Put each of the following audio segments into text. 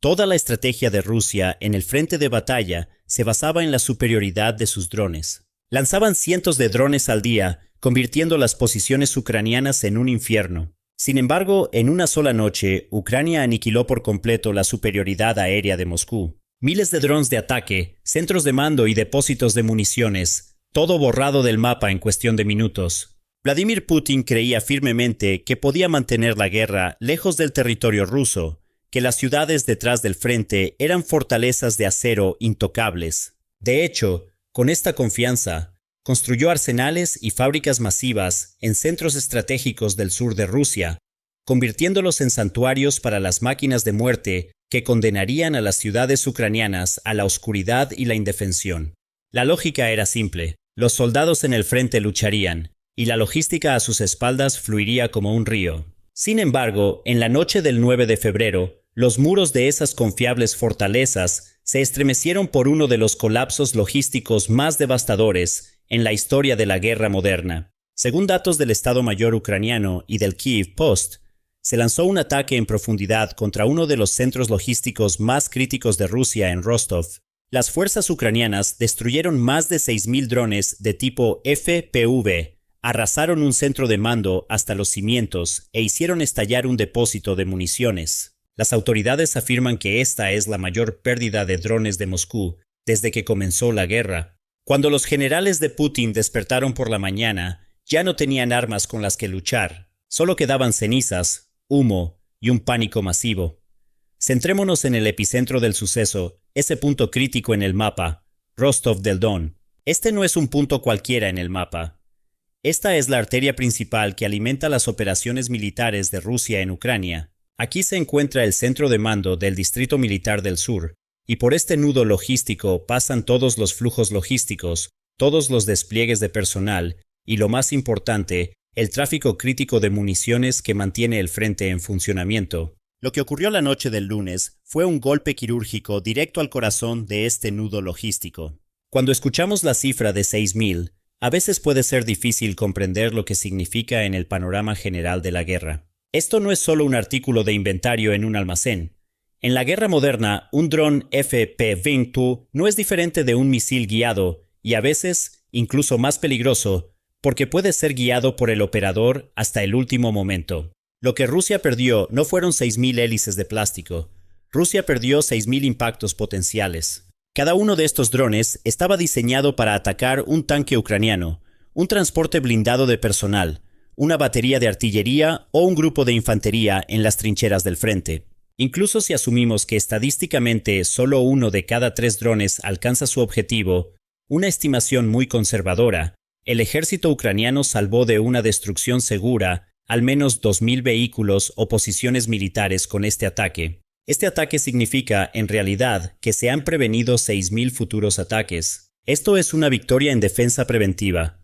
Toda la estrategia de Rusia en el frente de batalla se basaba en la superioridad de sus drones. Lanzaban cientos de drones al día, convirtiendo las posiciones ucranianas en un infierno. Sin embargo, en una sola noche, Ucrania aniquiló por completo la superioridad aérea de Moscú. Miles de drones de ataque, centros de mando y depósitos de municiones, todo borrado del mapa en cuestión de minutos. Vladimir Putin creía firmemente que podía mantener la guerra lejos del territorio ruso, que las ciudades detrás del frente eran fortalezas de acero intocables. De hecho, con esta confianza, construyó arsenales y fábricas masivas en centros estratégicos del sur de Rusia, convirtiéndolos en santuarios para las máquinas de muerte que condenarían a las ciudades ucranianas a la oscuridad y la indefensión. La lógica era simple: los soldados en el frente lucharían, y la logística a sus espaldas fluiría como un río. Sin embargo, en la noche del 9 de febrero, los muros de esas confiables fortalezas se estremecieron por uno de los colapsos logísticos más devastadores en la historia de la guerra moderna. Según datos del Estado Mayor ucraniano y del Kyiv Post, se lanzó un ataque en profundidad contra uno de los centros logísticos más críticos de Rusia en Rostov. Las fuerzas ucranianas destruyeron más de 6.000 drones de tipo FPV, arrasaron un centro de mando hasta los cimientos e hicieron estallar un depósito de municiones. Las autoridades afirman que esta es la mayor pérdida de drones de Moscú desde que comenzó la guerra. Cuando los generales de Putin despertaron por la mañana, ya no tenían armas con las que luchar. Solo quedaban cenizas, humo y un pánico masivo. Centrémonos en el epicentro del suceso, ese punto crítico en el mapa, Rostov del Don. Este no es un punto cualquiera en el mapa. Esta es la arteria principal que alimenta las operaciones militares de Rusia en Ucrania. Aquí se encuentra el centro de mando del Distrito Militar del Sur, y por este nudo logístico pasan todos los flujos logísticos, todos los despliegues de personal, y lo más importante, el tráfico crítico de municiones que mantiene el frente en funcionamiento. Lo que ocurrió la noche del lunes fue un golpe quirúrgico directo al corazón de este nudo logístico. Cuando escuchamos la cifra de 6.000, a veces puede ser difícil comprender lo que significa en el panorama general de la guerra. Esto no es solo un artículo de inventario en un almacén. En la guerra moderna, un dron FP-22 no es diferente de un misil guiado y a veces incluso más peligroso porque puede ser guiado por el operador hasta el último momento. Lo que Rusia perdió no fueron 6.000 hélices de plástico. Rusia perdió 6.000 impactos potenciales. Cada uno de estos drones estaba diseñado para atacar un tanque ucraniano, un transporte blindado de personal, una batería de artillería o un grupo de infantería en las trincheras del frente. Incluso si asumimos que estadísticamente solo uno de cada 3 drones alcanza su objetivo, una estimación muy conservadora, el ejército ucraniano salvó de una destrucción segura al menos 2.000 vehículos o posiciones militares con este ataque. Este ataque significa, en realidad, que se han prevenido 6.000 futuros ataques. Esto es una victoria en defensa preventiva.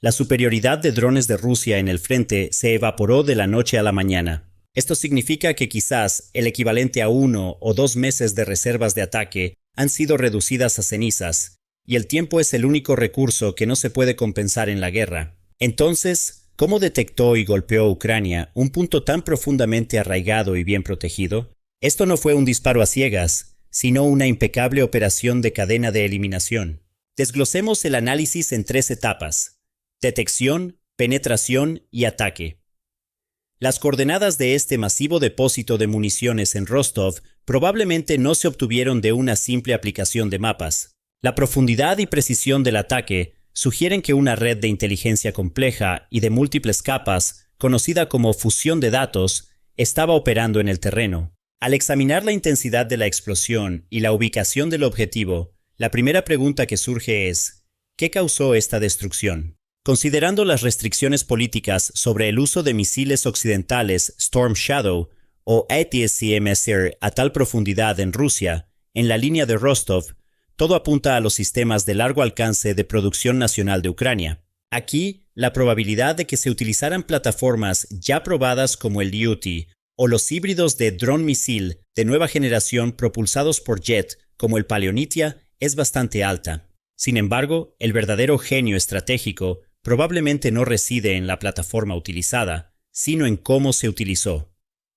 La superioridad de drones de Rusia en el frente se evaporó de la noche a la mañana. Esto significa que quizás el equivalente a 1 o 2 meses de reservas de ataque han sido reducidas a cenizas, y el tiempo es el único recurso que no se puede compensar en la guerra. Entonces, ¿cómo detectó y golpeó Ucrania un punto tan profundamente arraigado y bien protegido? Esto no fue un disparo a ciegas, sino una impecable operación de cadena de eliminación. Desglosemos el análisis en 3 etapas: detección, penetración y ataque. Las coordenadas de este masivo depósito de municiones en Rostov probablemente no se obtuvieron de una simple aplicación de mapas. La profundidad y precisión del ataque sugieren que una red de inteligencia compleja y de múltiples capas, conocida como fusión de datos, estaba operando en el terreno. Al examinar la intensidad de la explosión y la ubicación del objetivo, la primera pregunta que surge es: ¿qué causó esta destrucción? Considerando las restricciones políticas sobre el uso de misiles occidentales Storm Shadow o ATACMS a tal profundidad en Rusia, en la línea de Rostov, todo apunta a los sistemas de largo alcance de producción nacional de Ucrania. Aquí, la probabilidad de que se utilizaran plataformas ya probadas como el Lyuti o los híbridos de dron-misil de nueva generación propulsados por jet como el Paleonitia es bastante alta. Sin embargo, el verdadero genio estratégico probablemente no reside en la plataforma utilizada, sino en cómo se utilizó.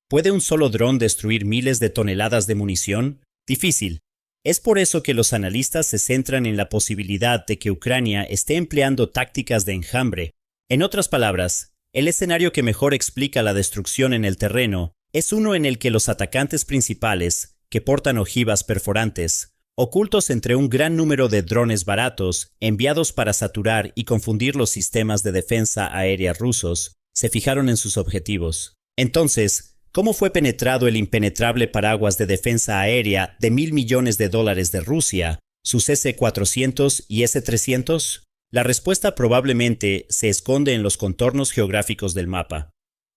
¿Puede un solo dron destruir miles de toneladas de munición? Difícil. Es por eso que los analistas se centran en la posibilidad de que Ucrania esté empleando tácticas de enjambre. En otras palabras, el escenario que mejor explica la destrucción en el terreno es uno en el que los atacantes principales, que portan ojivas perforantes, ocultos entre un gran número de drones baratos enviados para saturar y confundir los sistemas de defensa aérea rusos, se fijaron en sus objetivos. Entonces, ¿cómo fue penetrado el impenetrable paraguas de defensa aérea de $1.000 millones de Rusia, sus S-400 y S-300? La respuesta probablemente se esconde en los contornos geográficos del mapa.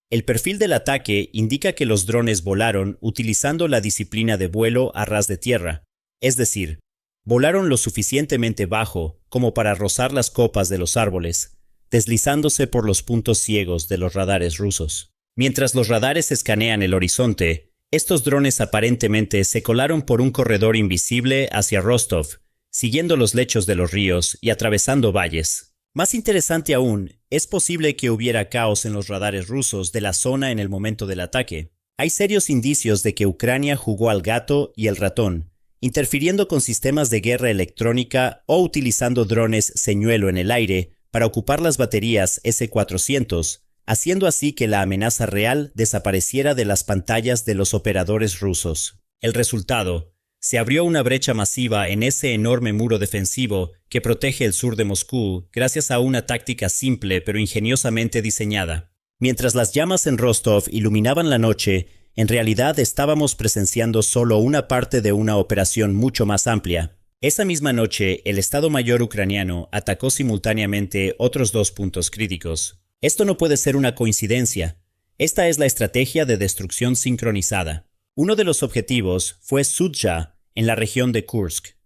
El perfil del ataque indica que los drones volaron utilizando la disciplina de vuelo a ras de tierra, es decir, volaron lo suficientemente bajo como para rozar las copas de los árboles, deslizándose por los puntos ciegos de los radares rusos. Mientras los radares escanean el horizonte, estos drones aparentemente se colaron por un corredor invisible hacia Rostov, siguiendo los lechos de los ríos y atravesando valles. Más interesante aún, es posible que hubiera caos en los radares rusos de la zona en el momento del ataque. Hay serios indicios de que Ucrania jugó al gato y el ratón, interfiriendo con sistemas de guerra electrónica o utilizando drones señuelo en el aire para ocupar las baterías S-400, haciendo así que la amenaza real desapareciera de las pantallas de los operadores rusos. El resultado: se abrió una brecha masiva en ese enorme muro defensivo que protege el sur de Moscú gracias a una táctica simple pero ingeniosamente diseñada. Mientras las llamas en Rostov iluminaban la noche, en realidad estábamos presenciando solo una parte de una operación mucho más amplia. Esa misma noche, el Estado Mayor ucraniano atacó simultáneamente otros 2 puntos críticos. Esto no puede ser una coincidencia. Esta es la estrategia de destrucción sincronizada. Uno de los objetivos fue Sudzha, en la región de Kursk.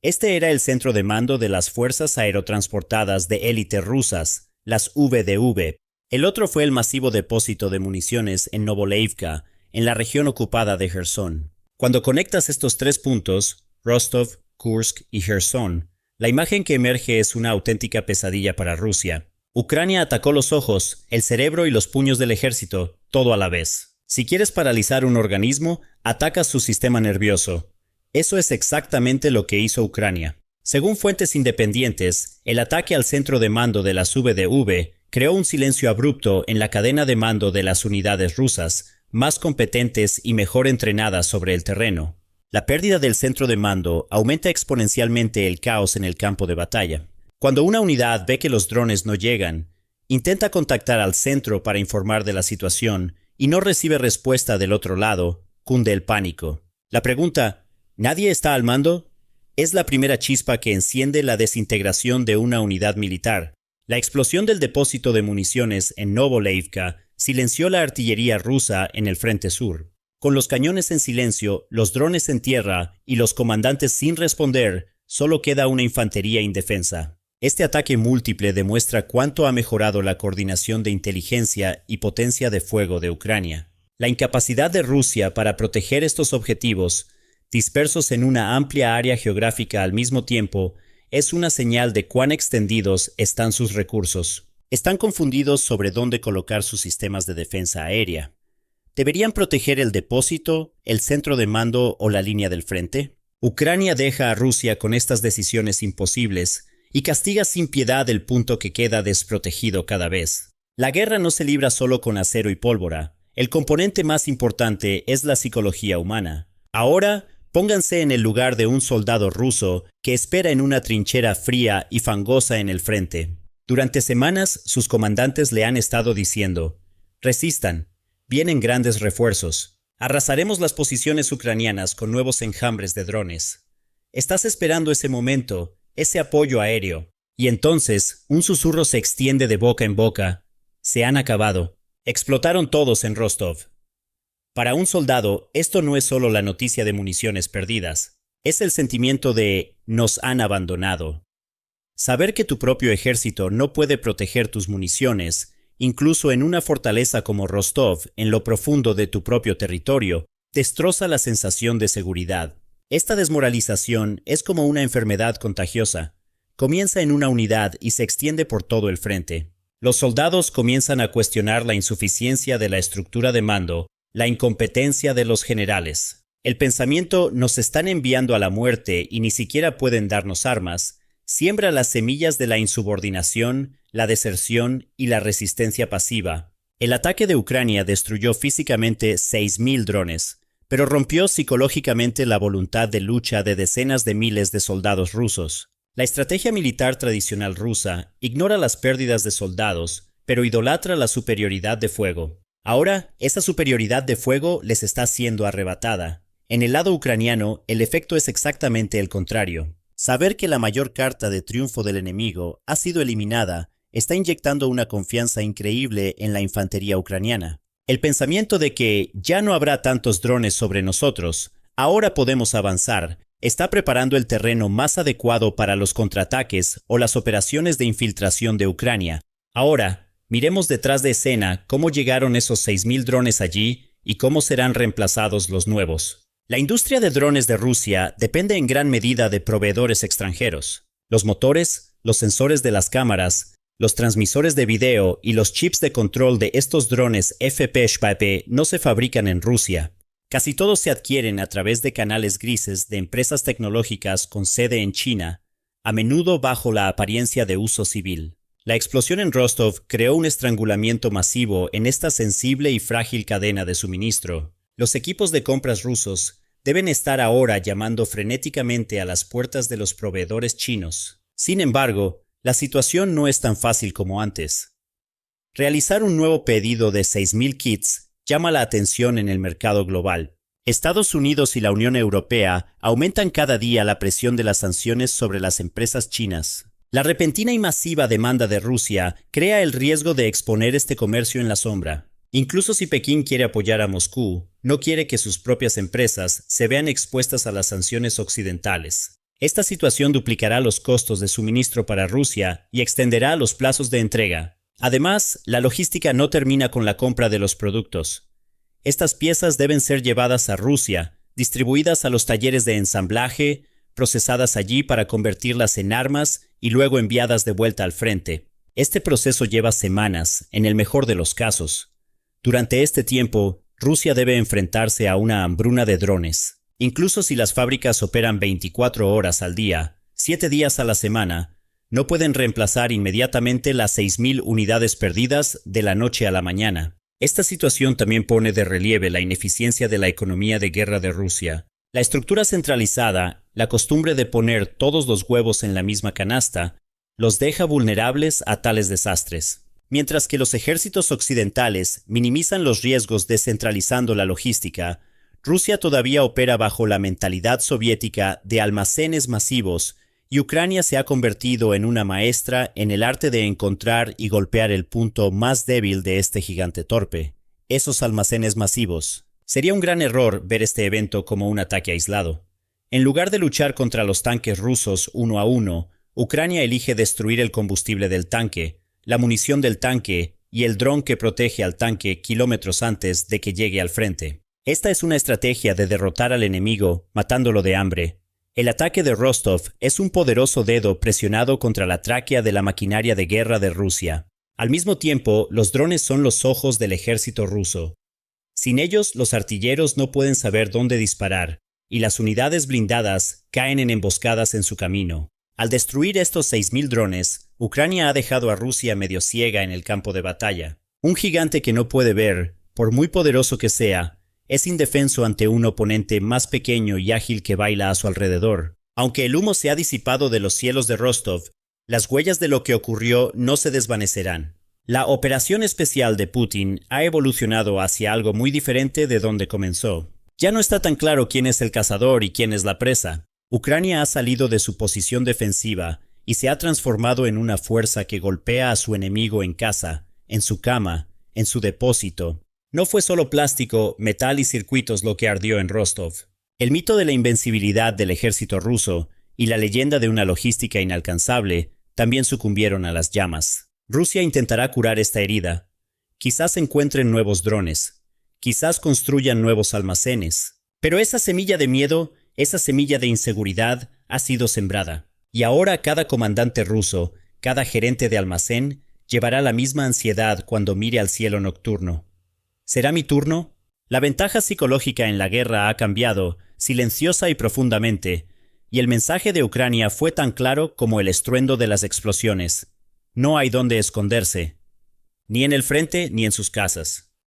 Este era el centro de mando de las fuerzas aerotransportadas de élite rusas, las VDV. El otro fue el masivo depósito de municiones en Novoleivka, en la región ocupada de Jersón. Cuando conectas estos 3 puntos, Rostov, Kursk y Jersón, la imagen que emerge es una auténtica pesadilla para Rusia. Ucrania atacó los ojos, el cerebro y los puños del ejército, todo a la vez. Si quieres paralizar un organismo, atacas su sistema nervioso. Eso es exactamente lo que hizo Ucrania. Según fuentes independientes, el ataque al centro de mando de las VDV creó un silencio abrupto en la cadena de mando de las unidades rusas, más competentes y mejor entrenadas sobre el terreno. La pérdida del centro de mando aumenta exponencialmente el caos en el campo de batalla. Cuando una unidad ve que los drones no llegan, intenta contactar al centro para informar de la situación y no recibe respuesta del otro lado, cunde el pánico. La pregunta, ¿nadie está al mando?, es la primera chispa que enciende la desintegración de una unidad militar. La explosión del depósito de municiones en Novoleivka silenció la artillería rusa en el frente sur. Con los cañones en silencio, los drones en tierra y los comandantes sin responder, solo queda una infantería indefensa. Este ataque múltiple demuestra cuánto ha mejorado la coordinación de inteligencia y potencia de fuego de Ucrania. La incapacidad de Rusia para proteger estos objetivos, dispersos en una amplia área geográfica al mismo tiempo, es una señal de cuán extendidos están sus recursos. Están confundidos sobre dónde colocar sus sistemas de defensa aérea. ¿Deberían proteger el depósito, el centro de mando o la línea del frente? Ucrania deja a Rusia con estas decisiones imposibles y castiga sin piedad el punto que queda desprotegido cada vez. La guerra no se libra solo con acero y pólvora. El componente más importante es la psicología humana. Ahora, pónganse en el lugar de un soldado ruso que espera en una trinchera fría y fangosa en el frente. Durante semanas, sus comandantes le han estado diciendo: resistan, vienen grandes refuerzos. Arrasaremos las posiciones ucranianas con nuevos enjambres de drones. Estás esperando ese momento, ese apoyo aéreo. Y entonces, un susurro se extiende de boca en boca. Se han acabado. Explotaron todos en Rostov. Para un soldado, esto no es solo la noticia de municiones perdidas. Es el sentimiento de nos han abandonado. Saber que tu propio ejército no puede proteger tus municiones, incluso en una fortaleza como Rostov, en lo profundo de tu propio territorio, destroza la sensación de seguridad. Esta desmoralización es como una enfermedad contagiosa. Comienza en una unidad y se extiende por todo el frente. Los soldados comienzan a cuestionar la insuficiencia de la estructura de mando La incompetencia de los generales. El pensamiento "nos están enviando a la muerte y ni siquiera pueden darnos armas" siembra las semillas de la insubordinación, la deserción y la resistencia pasiva. El ataque de Ucrania destruyó físicamente 6.000 drones, pero rompió psicológicamente la voluntad de lucha de decenas de miles de soldados rusos. La estrategia militar tradicional rusa ignora las pérdidas de soldados, pero idolatra la superioridad de fuego. Ahora, esa superioridad de fuego les está siendo arrebatada. En el lado ucraniano, el efecto es exactamente el contrario. Saber que la mayor carta de triunfo del enemigo ha sido eliminada está inyectando una confianza increíble en la infantería ucraniana. El pensamiento de que ya no habrá tantos drones sobre nosotros, ahora podemos avanzar, está preparando el terreno más adecuado para los contraataques o las operaciones de infiltración de Ucrania. Ahora, miremos detrás de escena cómo llegaron esos 6.000 drones allí y cómo serán reemplazados los nuevos. La industria de drones de Rusia depende en gran medida de proveedores extranjeros. Los motores, los sensores de las cámaras, los transmisores de video y los chips de control de estos drones FPV no se fabrican en Rusia. Casi todos se adquieren a través de canales grises de empresas tecnológicas con sede en China, a menudo bajo la apariencia de uso civil. La explosión en Rostov creó un estrangulamiento masivo en esta sensible y frágil cadena de suministro. Los equipos de compras rusos deben estar ahora llamando frenéticamente a las puertas de los proveedores chinos. Sin embargo, la situación no es tan fácil como antes. Realizar un nuevo pedido de 6.000 kits llama la atención en el mercado global. Estados Unidos y la Unión Europea aumentan cada día la presión de las sanciones sobre las empresas chinas. La repentina y masiva demanda de Rusia crea el riesgo de exponer este comercio en la sombra. Incluso si Pekín quiere apoyar a Moscú, no quiere que sus propias empresas se vean expuestas a las sanciones occidentales. Esta situación duplicará los costos de suministro para Rusia y extenderá los plazos de entrega. Además, la logística no termina con la compra de los productos. Estas piezas deben ser llevadas a Rusia, distribuidas a los talleres de ensamblaje, procesadas allí para convertirlas en armas y luego enviadas de vuelta al frente. Este proceso lleva semanas, en el mejor de los casos. Durante este tiempo, Rusia debe enfrentarse a una hambruna de drones. Incluso si las fábricas operan 24 horas al día, 7 días a la semana, no pueden reemplazar inmediatamente las 6.000 unidades perdidas de la noche a la mañana. Esta situación también pone de relieve la ineficiencia de la economía de guerra de Rusia. La estructura centralizada, la costumbre de poner todos los huevos en la misma canasta, los deja vulnerables a tales desastres. Mientras que los ejércitos occidentales minimizan los riesgos descentralizando la logística, Rusia todavía opera bajo la mentalidad soviética de almacenes masivos y Ucrania se ha convertido en una maestra en el arte de encontrar y golpear el punto más débil de este gigante torpe, esos almacenes masivos. Sería un gran error ver este evento como un ataque aislado. En lugar de luchar contra los tanques rusos uno a uno, Ucrania elige destruir el combustible del tanque, la munición del tanque y el dron que protege al tanque kilómetros antes de que llegue al frente. Esta es una estrategia de derrotar al enemigo matándolo de hambre. El ataque de Rostov es un poderoso dedo presionado contra la tráquea de la maquinaria de guerra de Rusia. Al mismo tiempo, los drones son los ojos del ejército ruso. Sin ellos, los artilleros no pueden saber dónde disparar, y las unidades blindadas caen en emboscadas en su camino. Al destruir estos 6.000 drones, Ucrania ha dejado a Rusia medio ciega en el campo de batalla. Un gigante que no puede ver, por muy poderoso que sea, es indefenso ante un oponente más pequeño y ágil que baila a su alrededor. Aunque el humo se ha disipado de los cielos de Rostov, las huellas de lo que ocurrió no se desvanecerán. La operación especial de Putin ha evolucionado hacia algo muy diferente de donde comenzó. Ya no está tan claro quién es el cazador y quién es la presa. Ucrania ha salido de su posición defensiva y se ha transformado en una fuerza que golpea a su enemigo en casa, en su cama, en su depósito. No fue solo plástico, metal y circuitos lo que ardió en Rostov. El mito de la invencibilidad del ejército ruso y la leyenda de una logística inalcanzable también sucumbieron a las llamas. Rusia intentará curar esta herida. Quizás encuentren nuevos drones. Quizás construyan nuevos almacenes. Pero esa semilla de miedo, esa semilla de inseguridad ha sido sembrada. Y ahora cada comandante ruso, cada gerente de almacén, llevará la misma ansiedad cuando mire al cielo nocturno. ¿Será mi turno? La ventaja psicológica en la guerra ha cambiado, silenciosa y profundamente, y el mensaje de Ucrania fue tan claro como el estruendo de las explosiones. No hay dónde esconderse, ni en el frente ni en sus casas.